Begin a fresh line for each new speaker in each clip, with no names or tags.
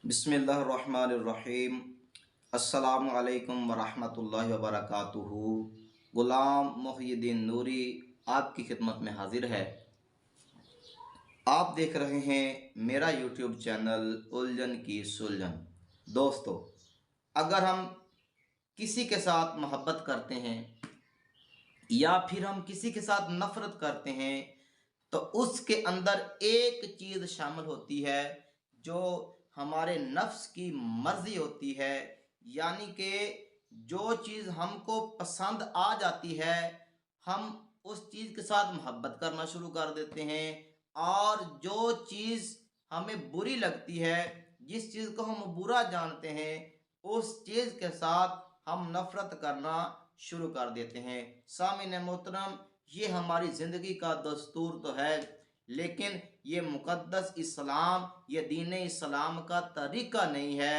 بسم اللہ الرحمن الرحیم۔ السلام علیکم ورحمۃ اللہ وبرکاتہ۔ غلام محی الدین نوری آپ کی خدمت میں حاضر ہے۔ آپ دیکھ رہے ہیں میرا یوٹیوب چینل الجھن کی سلجھن۔ دوستو، اگر ہم کسی کے ساتھ محبت کرتے ہیں یا پھر ہم کسی کے ساتھ نفرت کرتے ہیں تو اس کے اندر ایک چیز شامل ہوتی ہے جو ہمارے نفس کی مرضی ہوتی ہے، یعنی کہ جو چیز ہم کو پسند آ جاتی ہے ہم اس چیز کے ساتھ محبت کرنا شروع کر دیتے ہیں، اور جو چیز ہمیں بری لگتی ہے، جس چیز کو ہم برا جانتے ہیں، اس چیز کے ساتھ ہم نفرت کرنا شروع کر دیتے ہیں۔ سامعین محترم، یہ ہماری زندگی کا دستور تو ہے، لیکن یہ مقدس اسلام، یہ دین اسلام کا طریقہ نہیں ہے،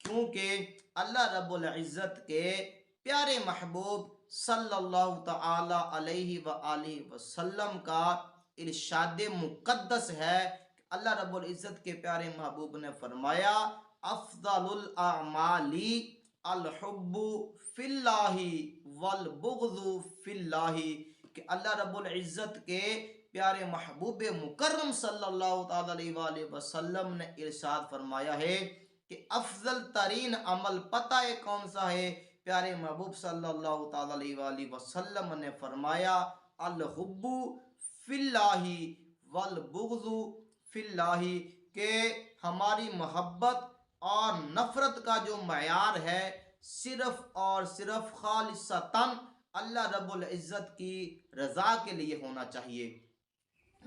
کیونکہ اللہ رب العزت کے پیارے محبوب صلی اللہ تعالی علیہ وآلہ وسلم کا ارشاد مقدس ہے کہ اللہ رب العزت کے پیارے محبوب نے فرمایا افضل الاعمال الحب فی اللہ والبغض فی اللہ، کہ اللہ رب العزت کے پیارے محبوب مکرم صلی اللہ تعالی علیہ وآلہ وسلم نے ارشاد فرمایا ہے کہ افضل ترین عمل پتہ ہے کون سا ہے؟ پیارے محبوب صلی اللہ تعالی علیہ وآلہ وسلم نے فرمایا الحب فی اللہ والبغض فی اللہ، کہ ہماری محبت اور نفرت کا جو معیار ہے صرف اور صرف خالصتاً اللہ رب العزت کی رضا کے لیے ہونا چاہیے،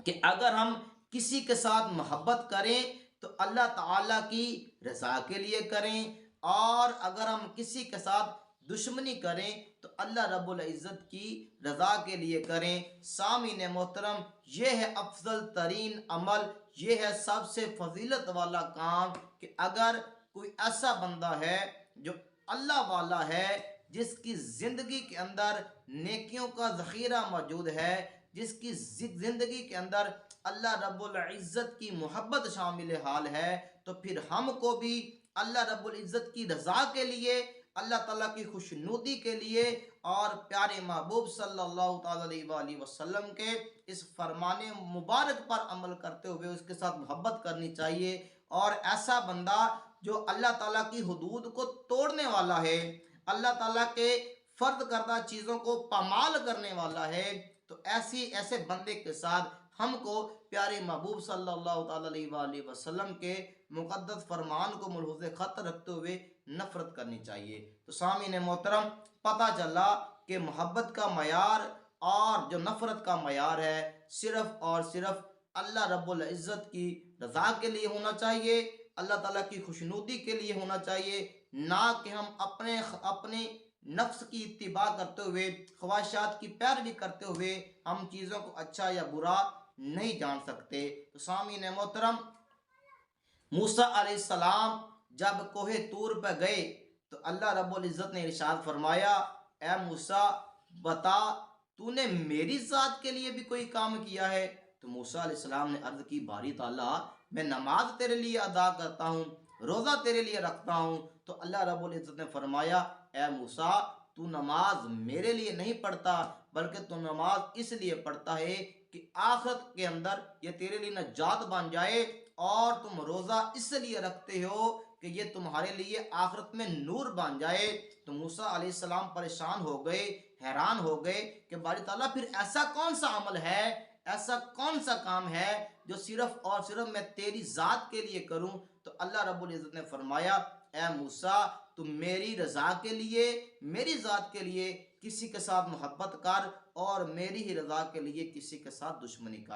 کہ اگر ہم کسی کے ساتھ محبت کریں تو اللہ تعالیٰ کی رضا کے لیے کریں، اور اگر ہم کسی کے ساتھ دشمنی کریں تو اللہ رب العزت کی رضا کے لیے کریں۔ سامعین محترم، یہ ہے افضل ترین عمل، یہ ہے سب سے فضیلت والا کام، کہ اگر کوئی ایسا بندہ ہے جو اللہ والا ہے، جس کی زندگی کے اندر نیکیوں کا ذخیرہ موجود ہے، جس کی زندگی کے اندر اللہ رب العزت کی محبت شامل حال ہے، تو پھر ہم کو بھی اللہ رب العزت کی رضا کے لیے، اللہ تعالیٰ کی خوشنودی کے لیے اور پیارے محبوب صلی اللہ تعالی علیہ وآلہ وسلم کے اس فرمان مبارک پر عمل کرتے ہوئے اس کے ساتھ محبت کرنی چاہیے۔ اور ایسا بندہ جو اللہ تعالیٰ کی حدود کو توڑنے والا ہے، اللہ تعالیٰ کے فرض کردہ چیزوں کو پامال کرنے والا ہے، تو ایسے بندے کے ساتھ ہم کو پیارے محبوب صلی اللہ تعالی علیہ وآلہ وسلم کے مقدس فرمان کو ملحوظ خط رکھتے ہوئے نفرت کرنی چاہیے۔ تو سامعین محترم، پتہ چلا کہ محبت کا معیار اور جو نفرت کا معیار ہے صرف اور صرف اللہ رب العزت کی رضا کے لیے ہونا چاہیے، اللہ تعالیٰ کی خوشنودی کے لیے ہونا چاہیے، نہ کہ ہم اپنے نفس کی اتباع کرتے ہوئے، خواہشات کی پیروی کرتے ہوئے ہم چیزوں کو اچھا یا برا نہیں جان سکتے۔ تو سامعین محترم، موسیٰ علیہ السلام جب کوہ طور پہ گئے تو اللہ رب العزت نے ارشاد فرمایا اے موسیٰ بتا تو نے میری ذات کے لیے بھی کوئی کام کیا ہے؟ تو موسیٰ علیہ السلام نے عرض کی باری تعالیٰ، میں نماز تیرے لیے ادا کرتا ہوں، روزہ تیرے لیے رکھتا ہوں۔ تو اللہ رب العزت نے فرمایا اے موسیٰ تو نماز میرے لیے نہیں پڑھتا، بلکہ تو نماز اس لیے پڑھتا ہے کہ آخرت کے اندر یہ تیرے لیے نجات بن جائے، اور تم روزہ اس لیے رکھتے ہو کہ یہ تمہارے لیے آخرت میں نور بن جائے۔ تو موسیٰ علیہ السلام پریشان ہو گئے، حیران ہو گئے کہ باری تعالیٰ پھر ایسا کون سا عمل ہے، ایسا کون سا کام ہے جو صرف اور صرف میں تیری ذات کے لیے کروں؟ تو اللہ رب العزت نے فرمایا اے موسیٰ تو میری رضا کے لیے، میری ذات کے لیے کسی کے ساتھ محبت کر، اور میری ہی رضا کے لیے کسی کے ساتھ دشمنی کر۔